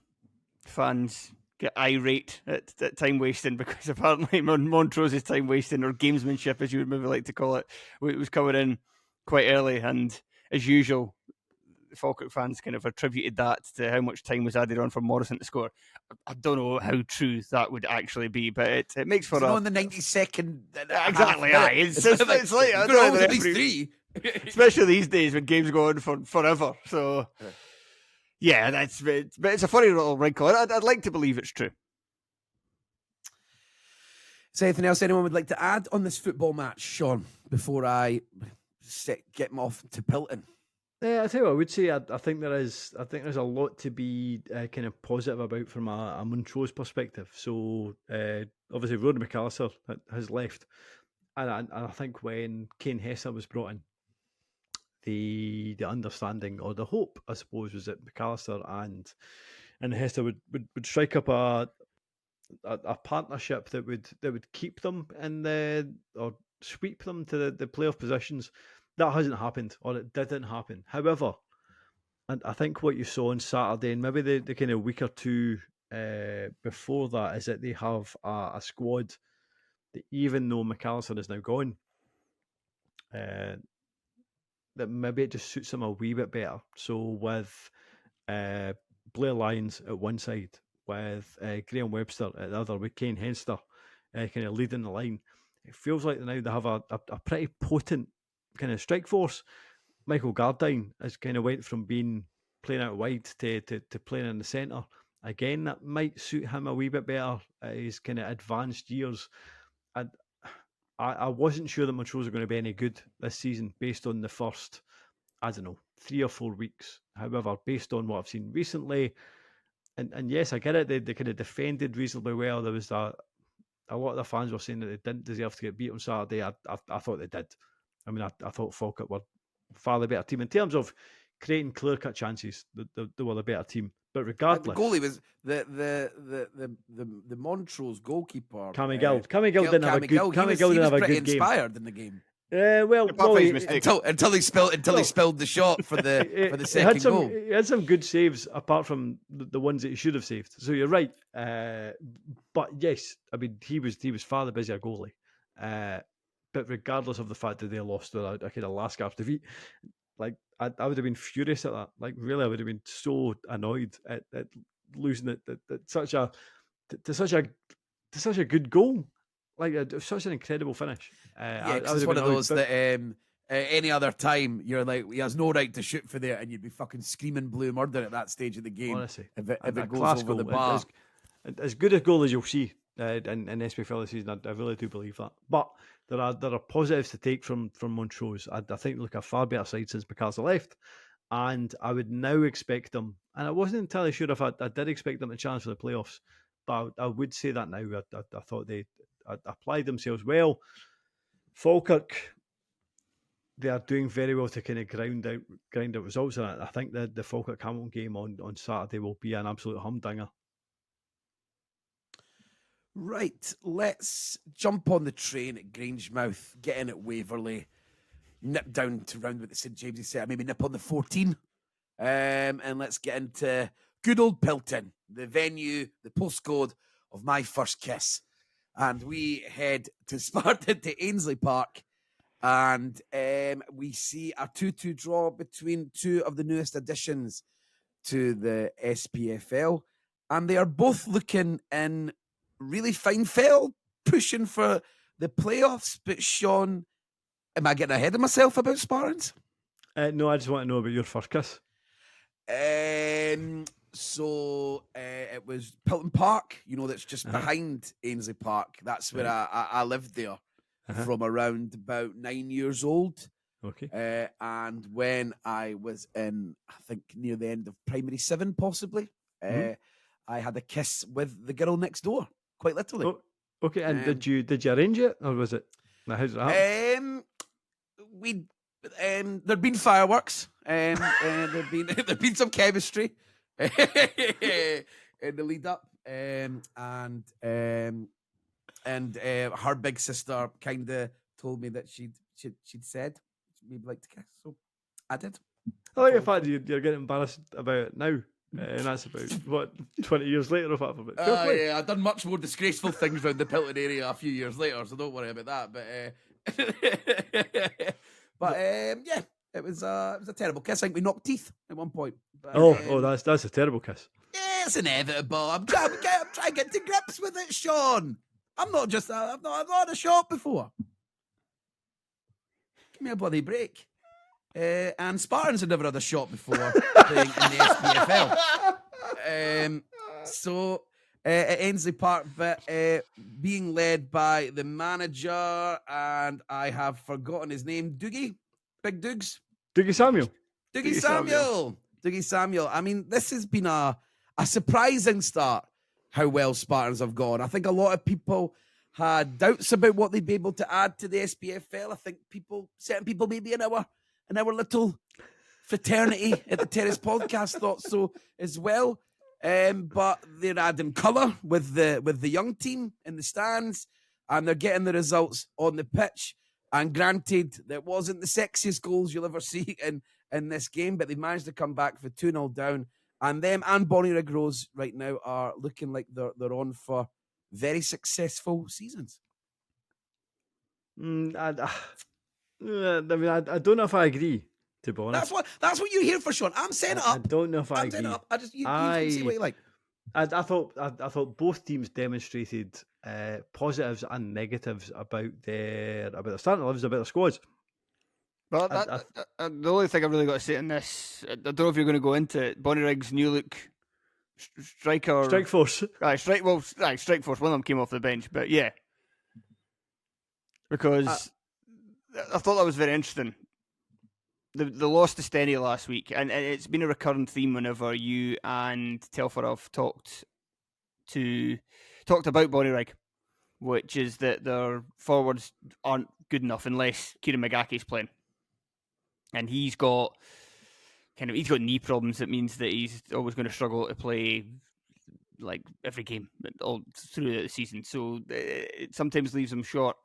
S2: fans get irate at time wasting, because apparently Montrose's time wasting, or gamesmanship as you would maybe like to call it, was coming in quite early, and as usual Falkirk fans kind of attributed that to how much time was added on for Morrison to score. I don't know how true that would actually be, but it makes for
S1: on the 92nd.
S2: Exactly, aye. It's like I don't know, at least three. Especially these days when games go on for forever. So yeah, but it's a funny little wrinkle. I'd like to believe it's true.
S1: Is there anything else anyone would like to add on this football match, Shaughan, before I get him off to Pilton?
S3: I tell you what I would say. I think there's a lot to be kind of positive about from a Montrose perspective. So obviously Ronan McAllister has left, and I think when Kane Hester was brought in, the understanding, or the hope, I suppose, was that McAllister and Hester would strike up a partnership that would keep them or sweep them to the playoff positions. That hasn't happened, or it didn't happen. However, and I think what you saw on Saturday, and maybe the kind of week or two before that, is that they have a squad that, even though McAllister is now gone, that maybe it just suits them a wee bit better. So with Blair Lyons at one side, with Graham Webster at the other, with Kane Hester kind of leading the line, it feels like now they have a pretty potent kind of strike force. Michael Gardine has kind of went from being playing out wide to playing in the centre. Again, that might suit him a wee bit better at his kind of advanced years. And I wasn't sure that Montrose are going to be any good this season based on the first, 3 or 4 weeks. However, based on what I've seen recently, and yes, I get it, they kind of defended reasonably well. There was a lot of the fans were saying that they didn't deserve to get beat on Saturday. I thought they did. I mean, I thought Falkirk were far the better team in terms of creating clear-cut chances. They were the better team. But regardless,
S1: the goalie was the Montrose goalkeeper.
S3: Cammy Gill. Cammy Gill didn't have a good. Cammy Gill didn't have a good game.
S1: Inspired in the game.
S3: Well,
S1: until he spilled the shot for the second goal.
S3: He had some good saves apart from the ones that he should have saved. So you're right. But yes, I mean he was far the busier goalie. But regardless of the fact that they lost to a kind of last gasp defeat, like I would have been furious at that. Like really, I would have been so annoyed at losing it to such a good goal, like such an incredible finish.
S1: It's one of those that any other time you're like, he has no right to shoot for there, and you'd be fucking screaming blue murder at that stage of the game.
S3: Honestly,
S1: if it goes over the bar,
S3: as good a goal as you'll see in SPFL this season, I really do believe that. But there are positives to take from Montrose. I think they look a far better side since McAllister left, and I would now expect them. And I wasn't entirely sure if I did expect them to challenge for the playoffs, but I would say that now. I thought they applied themselves well. Falkirk, they are doing very well to kind of grind out results, and I think that the Falkirk Hamilton game on Saturday will be an absolute humdinger.
S1: Right, let's jump on the train at Grangemouth, get in at Waverley, nip down to round with the St James's set, maybe nip on the 14, and let's get into good old Pilton, the venue, the postcode of my first kiss. And we head to Spartan to Ainsley Park, and we see a 2-2 draw between two of the newest additions to the SPFL, and they are both looking in really fine fell, pushing for the playoffs. But Shaughan, am I getting ahead of myself about Spartans?
S3: No, I just want to know about your first kiss.
S1: So it was Pilton Park, that's just behind Ainsley Park. That's where I lived there from around about 9 years old.
S3: Okay.
S1: And when I was in, I think, near the end of primary 7, possibly, I had a kiss with the girl next door, quite literally.
S3: Oh, okay. And did you arrange it, or was it? How did it happen?
S1: There'd been fireworks, and there'd been some chemistry in the lead up, and her big sister kind of told me that she'd said we'd like to kiss, so I did.
S3: I like the fact that you're getting embarrassed about it now, and that's about 20 years later or whatever.
S1: Yeah, I've done much more disgraceful things around the Pilton area a few years later, so don't worry about that. But yeah, it was a terrible kiss. I think we knocked teeth at one point. But,
S3: that's a terrible kiss.
S1: Yeah, it's inevitable. I'm trying to get to grips with it, Shaughan. I'm not I've not had a shot before. Give me a bloody break. And Spartans had never had a shot before playing in the SPFL. So at Ainsley Park, but being led by the manager, and I have forgotten his name, Big Dougs?
S3: Dougie Samuel.
S1: Dougie Samuel. I mean, this has been a surprising start, how well Spartans have gone. I think a lot of people had doubts about what they'd be able to add to the SPFL. I think certain people maybe in our little fraternity at the Terrace Podcast thought so as well. But they're adding colour with the young team in the stands, and they're getting the results on the pitch. And granted, that wasn't the sexiest goals you'll ever see in this game, but they managed to come back for 2-0 down. And them and Bonnyrigg Rose right now are looking like they're on for very successful seasons.
S3: I mean, I don't know if I agree, to be honest.
S1: That's what you're here for, Shaughan. I'm setting it up.
S3: I don't know if I agree.
S1: Setting it up. You can see what you like.
S3: I thought both teams demonstrated positives and negatives about their starting 11s, about their squads.
S2: But the only thing I've really got to say in this, I don't know if you're going to go into it. Bonnyrigg's new look Strike Force. Strike Force. One of them came off the bench, but yeah, because I thought that was very interesting. The loss to Steny last week, and it's been a recurrent theme whenever you and Telfer have talked about Bonnyrigg, which is that their forwards aren't good enough unless Kieran McGacky's playing, and he's got knee problems. That means that he's always going to struggle to play like every game all through the season. So it sometimes leaves him short.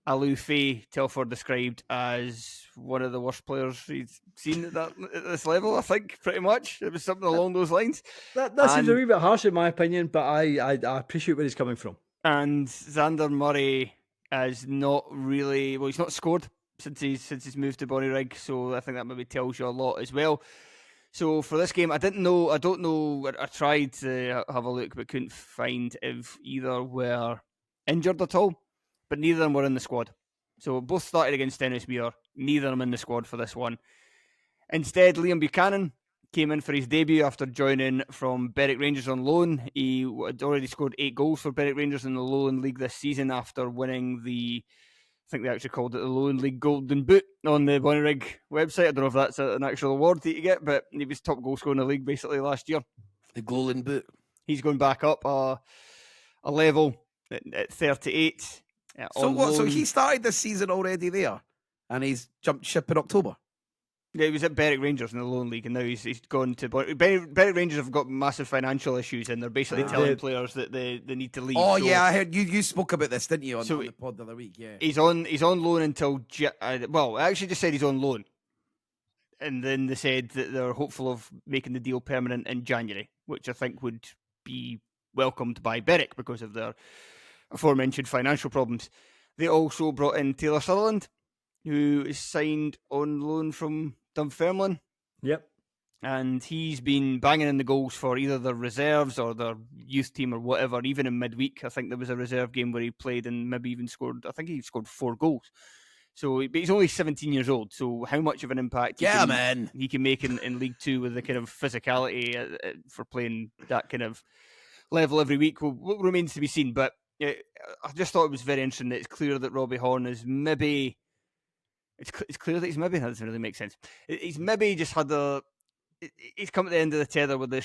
S2: Alou Faye, Telford described as one of the worst players he's seen at this level, I think, pretty much. It was something along those lines.
S3: That seems a wee bit harsh in my opinion, but I appreciate where he's coming from.
S2: And Xander Murray has not really... Well, he's not scored since he's moved to Bonnyrigg, so I think that maybe tells you a lot as well. So for this game, I don't know, I tried to have a look, but couldn't find if either were injured at all. But neither of them were in the squad. So both started against Dennismuir. Neither of them in the squad for this one. Instead, Liam Buchanan came in for his debut after joining from Berwick Rangers on loan. He had already scored 8 goals for Berwick Rangers in the Lowland League this season after winning I think they actually called it the Lowland League Golden Boot on the Bonnyrigg website. I don't know if that's an actual award that you get, but he was top goal scorer in the league basically last year.
S1: The Golden Boot.
S2: He's going back up a level at 38.
S1: So he started this season already there, and he's jumped ship in October.
S2: Yeah, he was at Berwick Rangers in the Lowland League, and now he's gone to Berwick Rangers have got massive financial issues, and they're basically telling players that they need to leave.
S1: Oh yeah, I heard you spoke about this, didn't you, on the pod the other week? Yeah,
S2: he's on loan until I actually just said he's on loan, and then they said that they're hopeful of making the deal permanent in January, which I think would be welcomed by Berwick because of their aforementioned financial problems. They also brought in Taylor Sutherland, who is signed on loan from Dunfermline.
S3: Yep.
S2: And he's been banging in the goals for either their reserves or their youth team or whatever, even in midweek. I think there was a reserve game where he played and maybe even scored, I think he scored 4 goals. So, but he's only 17 years old. So, how much of an impact he can make in League Two with the kind of physicality for playing that kind of level every week remains to be seen. But I just thought it was very interesting that it's clear that Robbie Horn is maybe. It's clear that he's maybe, that doesn't really make sense. He's maybe just had he's come at the end of the tether with the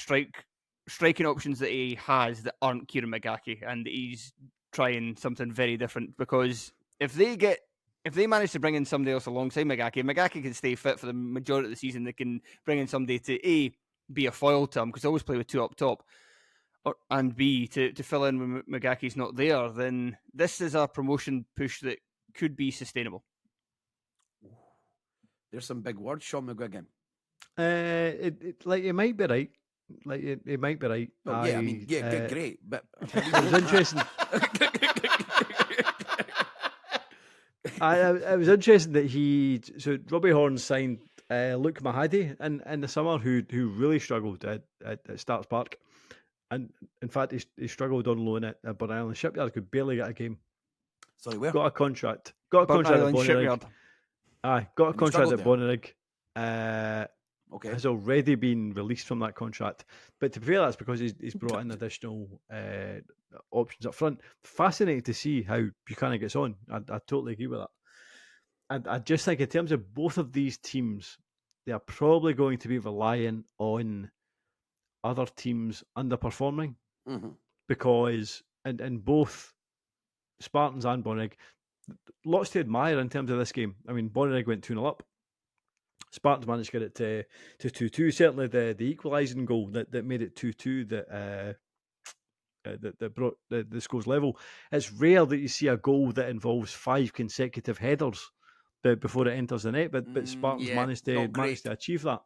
S2: striking options that he has that aren't Kieran McGackie, and he's trying something very different, because if they manage to bring in somebody else alongside McGackie can stay fit for the majority of the season. They can bring in somebody to be a foil to him, because they always play with two up top, and B, to fill in when McGackie's not there. Then this is a promotion push that could be sustainable.
S1: There's some big words, Shaughan McGuigan.
S3: You might be right. It might be right.
S1: Well, great. But
S3: it was interesting. It was interesting that Robbie Horn signed Luke Mahady in the summer, who really struggled at Starks Park, and in fact he struggled on loan at Burn Island Shipyard. Could barely get a game.
S1: Sorry, where?
S3: Got a contract at Bonnyrigg. Aye, got a contract at Bonnyrigg.
S1: Okay.
S3: Has already been released from that contract. But to be fair, that's because he's brought in additional options up front. Fascinating to see how Buchanan gets on. I totally agree with that. And I just think in terms of both of these teams, they are probably going to be relying on other teams underperforming.
S1: Mm-hmm.
S3: Because in both Spartans and Bonnyrigg, lots to admire in terms of this game. I mean, Bonnyrigg went 2-0 up. Spartans managed to get it to 2-2. Certainly the equalising goal that made it 2-2 that brought the scores level. It's rare that you see a goal that involves 5 consecutive headers before it enters the net, but Spartans managed to achieve that.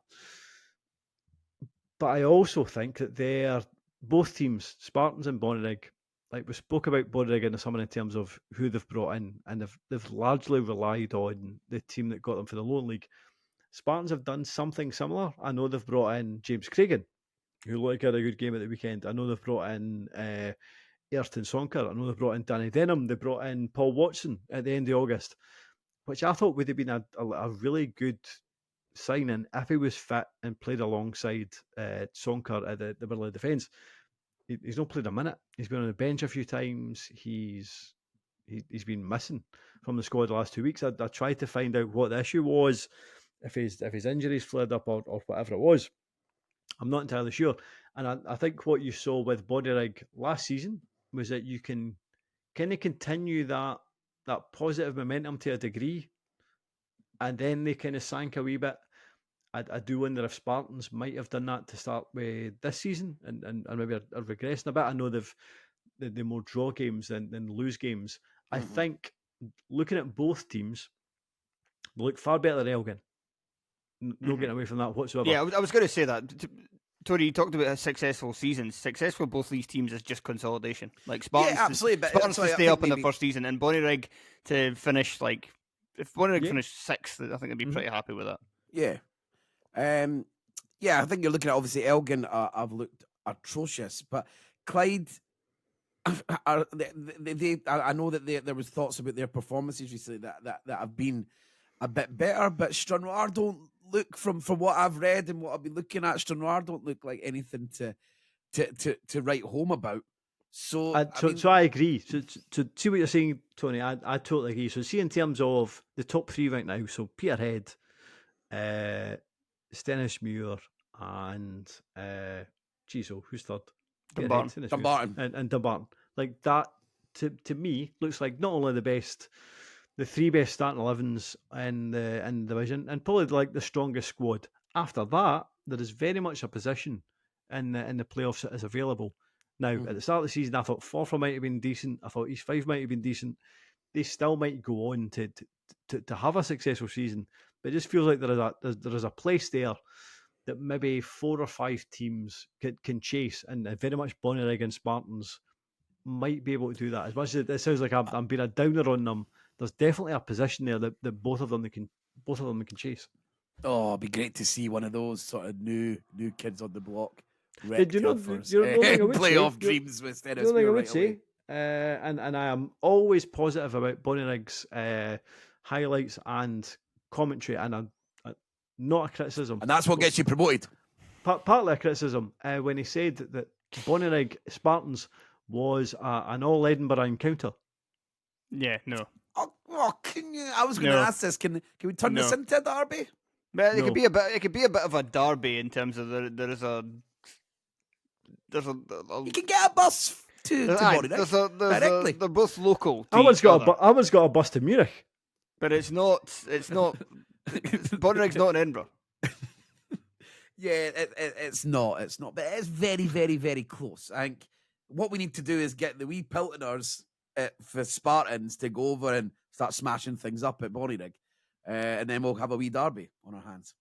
S3: But I also think that both teams, Spartans and Bonnyrigg, like we spoke about Bonnyrigg in the summer in terms of who they've brought in, and they've largely relied on the team that got them for the lower league. Spartans have done something similar. I know they've brought in James Cragen, who had a good game at the weekend. I know they've brought in Ayrton Sonker. I know they've brought in Danny Denham. They brought in Paul Watson at the end of August, which I thought would have been a really good signing if he was fit and played alongside Sonker at the middle of defence. He's not played a minute. He's been on the bench a few times. He's been missing from the squad the last 2 weeks. I tried to find out what the issue was, if his injuries flared up or whatever it was. I'm not entirely sure. And I think what you saw with Bonnyrigg last season was that you can kind of continue that positive momentum to a degree, and then they kind of sank a wee bit. I do wonder if Spartans might have done that to start with this season and maybe are regressing a bit. I know they've more draw games than lose games. Mm-hmm. I think looking at both teams, they look far better than Elgin. No getting away from that whatsoever.
S2: Yeah, I was going to say that. Tori, you talked about a successful season. Success for both these teams is just consolidation. Like Spartans, Spartans to stay up in the first season, and Bonnyrigg to finish if Bonnyrigg finished 6th, I think they'd be pretty happy with that.
S1: Yeah. I think you're looking at, obviously, Elgin have looked atrocious, but Clyde, I know that there was thoughts about their performances recently that have been a bit better, but Stranraer don't look, from what I've read and what I've been looking at, Stranraer don't look like anything to write home about. So
S3: I agree. So see what you're saying, Tony. I totally agree. So see, in terms of the top 3 right now, so Peterhead, Stennismuir, and who's third?
S1: Dumbarton.
S3: And Dumbarton. Like that, to me, looks like not only the 3 best starting 11s in the division, and probably like the strongest squad. After that, there is very much a position in the playoffs that is available. Now, at the start of the season, I thought Forfar might have been decent. I thought East Fife might have been decent. They still might go on to have a successful season, but it just feels like there is a place there that maybe 4 or 5 teams can chase, and very much Bonnyrigg and Spartans might be able to do that. As much as it sounds like I'm being a downer on them, there's definitely a position there that both of them can chase.
S1: Oh, it'd be great to see one of those sort of new kids on the block.
S3: Playoff
S1: dreams with
S3: Stennis. I would say, and I am always positive about Bonnyrigg's highlights and commentary, and not a criticism.
S1: And that's what gets you promoted.
S3: Partly a criticism when he said that Bonnyrigg Spartans was an all Edinburgh encounter.
S2: Yeah, no.
S1: Can you? I was going to ask this. Can we turn this into a derby?
S2: But it could be a bit. It could be a bit of a derby in terms of there's a.
S1: You can get a bus to Bonnyrigg directly.
S2: They're both local.
S3: I once got a bus to Munich,
S2: but it's not. It's not. Bonnyrig's not in Edinburgh.
S1: Yeah, it's not. It's not. But it's very, very, very close. I think what we need to do is get the wee Piltoners for Spartans to go over and start smashing things up at Bonnyrigg. And then we'll have a wee derby on our hands.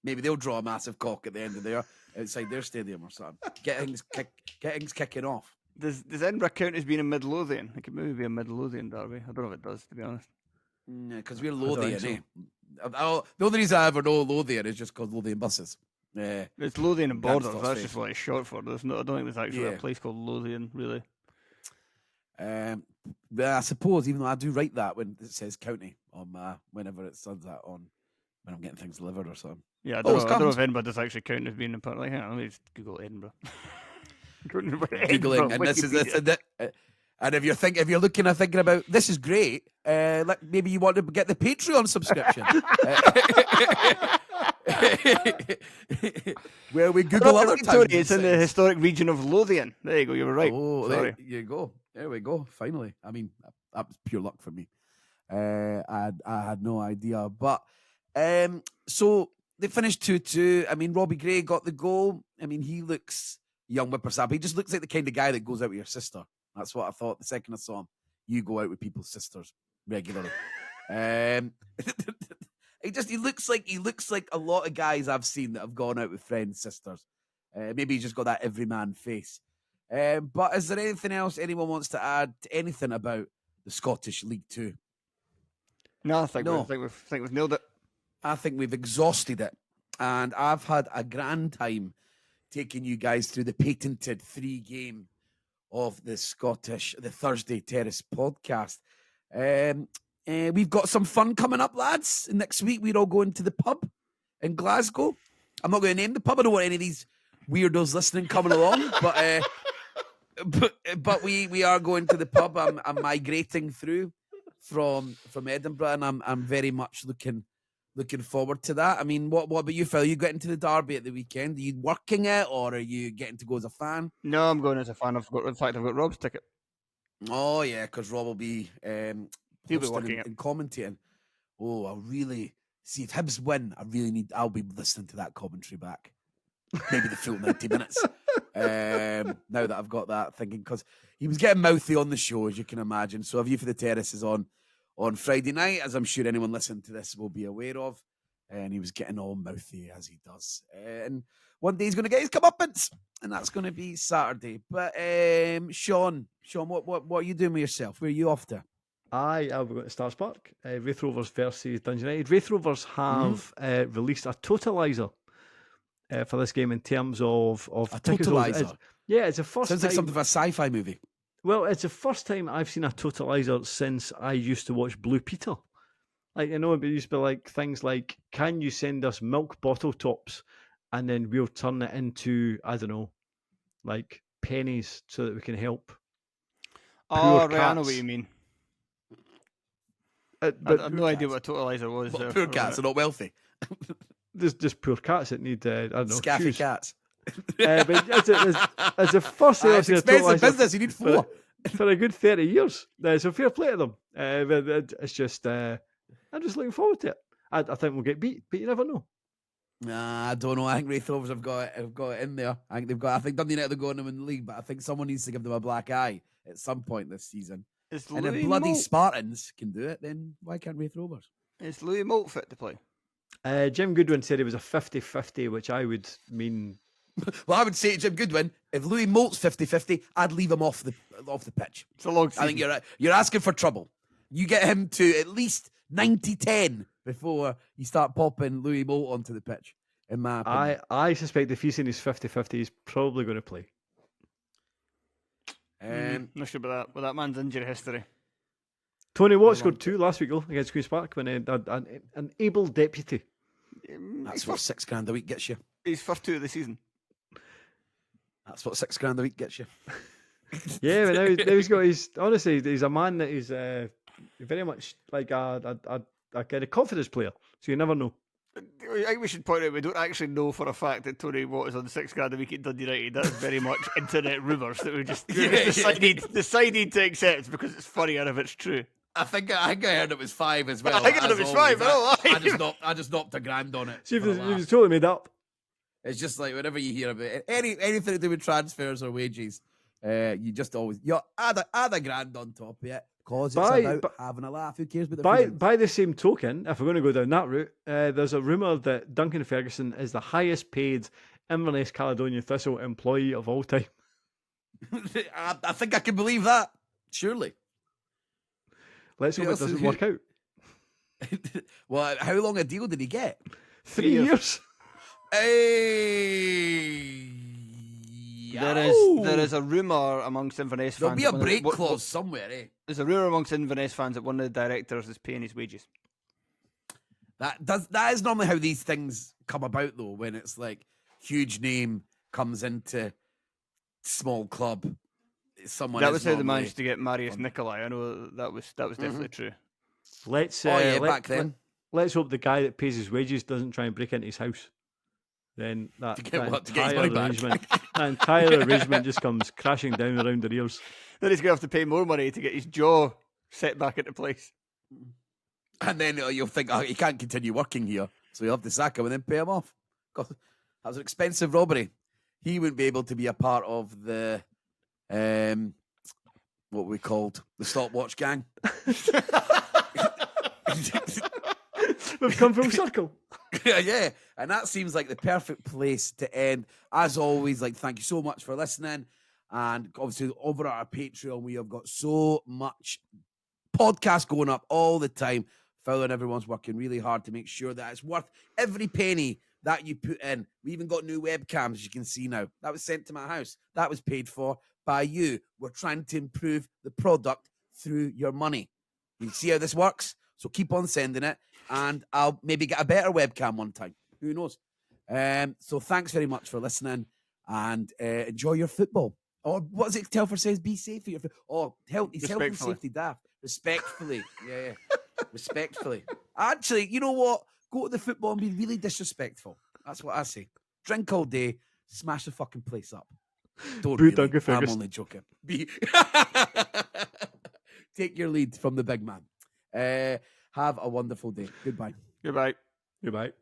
S1: Maybe they'll draw a massive cock at the end of outside their stadium or something. Get things kicking off.
S2: Does Edinburgh count as being a Midlothian? It could maybe be a Midlothian derby. I don't know if it does, to be honest.
S1: Because we're Lothian, The only reason I ever know Lothian is just because Lothian buses.
S2: It's Lothian and Borders. That's just what it's short for. I don't think there's actually a place called Lothian, really.
S1: But I suppose, even though I do write that when it says county on whenever it says that on when I'm getting things delivered or something.
S2: Yeah, I don't know if Edinburgh does actually count as being a part. Like, let me just Google Edinburgh.
S1: Googling, and this is and if you're looking and thinking about this is great, maybe you want to get the Patreon subscription. Where we Google other towns.
S2: It's in the historic region of Lothian. There you go, you were right.
S1: Oh, there you go. There we go. Finally. I mean, that was pure luck for me. I had no idea. But so they finished 2-2. I mean, Robbie Gray got the goal. I mean, he looks young whippersnapper. He just looks like the kind of guy that goes out with your sister. That's what I thought the second I saw him. You go out with people's sisters regularly. He looks like a lot of guys I've seen that have gone out with friends' sisters. Maybe he's just got that everyman face. But is there anything else anyone wants to add to anything about the Scottish League 2?
S2: No, I think we've nailed it.
S1: I think we've exhausted it. And I've had a grand time taking you guys through the patented 3-game of the Thursday Terrace podcast. We've got some fun coming up, lads. Next week, we're all going to the pub in Glasgow. I'm not going to name the pub. I don't want any of these weirdos listening coming along, but we are going to the pub. I'm migrating through from Edinburgh, and I'm very much looking forward to that. I mean, what about you, Phil? Are you getting to the derby at the weekend? Are you working it, or are you getting to go as a fan?
S2: No, I'm going as a fan. I've got Rob's ticket.
S1: Oh yeah, because Rob will be
S2: he'll be working
S1: and commentating. Oh, I really see if Hibs win. I'll be listening to that commentary back. Maybe the full 90 minutes. Now that I've got that thinking, because he was getting mouthy on the show, as you can imagine. So A View for the Terrace is on Friday night, as I'm sure anyone listening to this will be aware of. And he was getting all mouthy as he does. And one day he's going to get his comeuppance, and that's going to be Saturday. But Shaughan, what are you doing with yourself? Where are you off to?
S3: I'll be going to Stars Park. Wraith Rovers versus Dundee United. Wraith Rovers have released a totaliser for this game in terms of
S1: a totaliser.
S3: It's the first.
S1: Sounds like something of a sci-fi movie.
S3: Well, it's the first time I've seen a totaliser since I used to watch Blue Peter. Like, it used to be like things like, can you send us milk bottle tops, and then we'll turn it into, I don't know, like pennies so that we can help.
S2: Oh, right, I know what you mean. But I have no idea what a totaliser was.
S1: Poor cats are not wealthy.
S3: There's just poor cats that need, I don't know,
S1: scaffy
S3: shoes.
S1: Cats.
S3: But it's the first time I've seen a
S1: expensive business. You need 4
S3: for a good 30 years. So fair play to them. But it's just, I'm just looking forward to it. I think we'll get beat, but you never know.
S1: Nah, I don't know. I think Wraith Rovers have got it in there. I think Dundee United are going to win the league, but I think someone needs to give them a black eye at some point this season. And if bloody Spartans can do it, then why can't Wraith Rovers?
S2: Is Louis Moult fit to play?
S3: Jim Goodwin said it was a 50-50, which I would mean...
S1: Well, I would say to Jim Goodwin, if Louis Moult's 50-50, I'd leave him off the pitch.
S2: It's a long season.
S1: I think you're asking for trouble. You get him to at least 90-10 before you start popping Louis Moult onto the pitch, in my opinion.
S3: I suspect if he's in his 50-50, he's probably going to play.
S2: Not sure about that. With that man's injury history.
S3: Tony Watt scored 2 last week though against Queen's Park when an able deputy.
S1: That's what $6,000 a week gets you.
S2: His first 2 of the season.
S1: That's what $6,000 a week gets you.
S3: Yeah, but now he's got his. Honestly, he's a man that is very much like a kind of confidence player. So you never know.
S2: I think we should point out we don't actually know for a fact that Tony Watt is on $6,000 a week at Dundee United. That's very much internet rumours that we just decided to accept because it's funnier if it's true.
S1: I think I heard it was 5 as well.
S2: I heard it was 5.
S1: I just knocked $1,000 on it.
S3: See if it's totally made up.
S1: It's just like whenever you hear about it, anything to do with transfers or wages, you just always add $1,000 on top of it. Cause it's about having a laugh. Who cares about the
S3: by the same token, if we're going to go down that route, there's a rumour that Duncan Ferguson is the highest paid Inverness Caledonian Thistle employee of all time.
S1: I think I can believe that. Surely.
S3: Let's hope it doesn't work out.
S1: Well, how long a deal did he get?
S3: 3 years.
S1: Hey.
S2: There is a rumour amongst Inverness fans.
S1: There'll be a break clause somewhere, eh?
S2: There's a rumour amongst Inverness fans that one of the directors is paying his wages.
S1: That is normally how these things come about, though. When it's like huge name comes into small club, someone.
S2: That was how they managed to get Marius Nicolai. I know that was definitely true.
S3: Let's
S1: back then.
S3: Let's hope the guy that pays his wages doesn't try and break into his house. Then that entire arrangement just comes crashing down around their ears.
S2: Then he's going to have to pay more money to get his jaw set back into place.
S1: And then you'll think, he can't continue working here. So you'll have to sack him and then pay him off. God, that was an expensive robbery. He wouldn't be able to be a part of the, what we called, the stopwatch gang.
S3: We've come full circle.
S1: Yeah, and that seems like the perfect place to end. As always, thank you so much for listening. And obviously, over at our Patreon, we have got so much podcast going up all the time. Fowler and everyone's working really hard to make sure that it's worth every penny that you put in. We even got new webcams, as you can see now. That was sent to my house. That was paid for by you. We're trying to improve the product through your money. You see how this works? So keep on sending it, and I'll maybe get a better webcam one time. Who knows? So thanks very much for listening, and enjoy your football. Or what does it Telford says? Be safe for your football. Oh, he's health and safety daft. Respectfully. Yeah. Respectfully. Actually, you know what? Go to the football and be really disrespectful. That's what I say. Drink all day, smash the fucking place up. Don't
S3: Boo
S1: really.
S3: Duncan
S1: I'm
S3: Ferguson.
S1: only joking. Take your lead from the big man. Have a wonderful day. Goodbye.
S2: Goodbye.
S3: Goodbye.